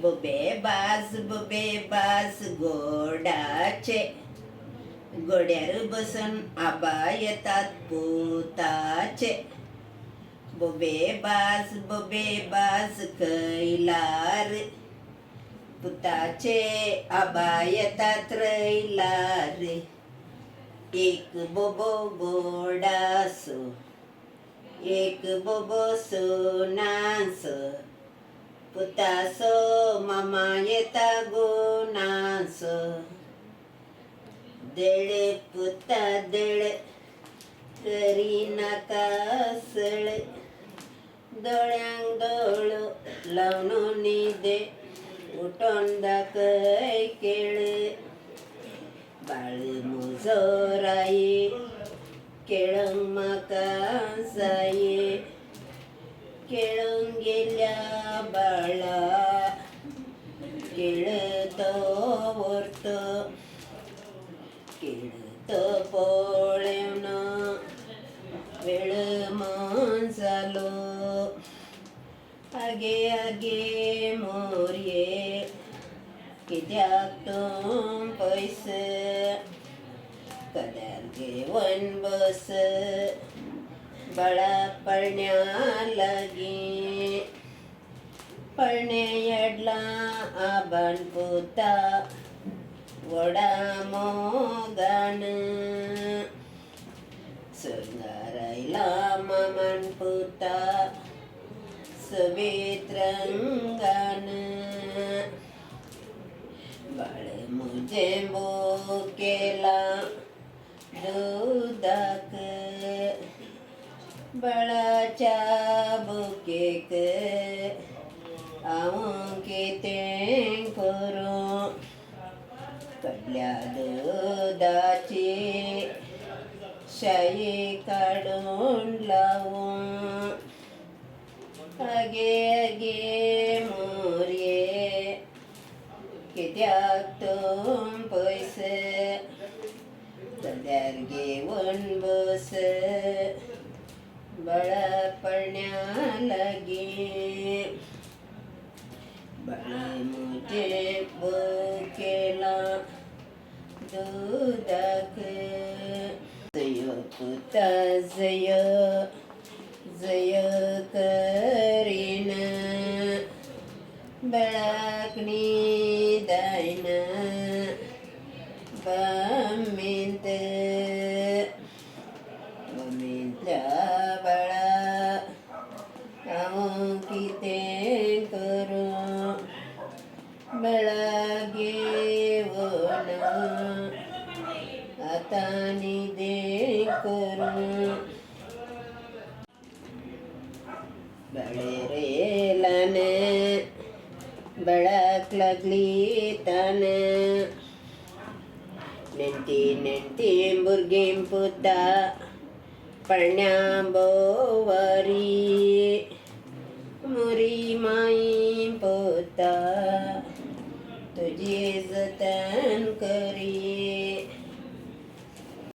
बुबे बास गोडाचे, गोड्यार बसन आबा येतात पोताचे. बुबे बास कैलार, पुताचे आबा येतात रैलार. एक बोबो गोडासो, एक बोबो सोनास, पुतासो मामा येता गोनास. देळ पुता देळ करी नाका सळ, दोळ्यांक दोळ लावून दे उठोन दाखय केळ. बाळ मुजोराये केळंक म्हाका जाये, केळंक गेल्या बाळा केळ तो व्हरतो. केळ तो पळेवन वेळ मन जालो. आगे आगे मोरये कित्याक तूं पयस, कद्यार घेवन बस बाळा पळण्या लागीं. पळणे येडला आबान पुता व्हडा मोगान. सुरंगार आयला मामान पुता सवेत रंगान. बाळ मुजे केला दुदाक, बाळाच्या बुकेक हांव कितें करूं. कडल्या दुदाची शाई काडून लावूं. आगे आगे मोरये कित्याक तूं पयस, कद्यार घेवन बस बाळा पळण्या लागीं. बाळ मुजे केला दुदाक. जय पुता जय जय करीन, बाळाक निदायन बामींत. बामींतल्या बाळा हांव कितें करूं. बाळा घेवन आतां निदें करूं. बाळेर येयलान बाळाक लागली तान. नेण्टी नेण्टी भुरगीं पुता पळण्या बोवारी. मोरी माई पुता तुजी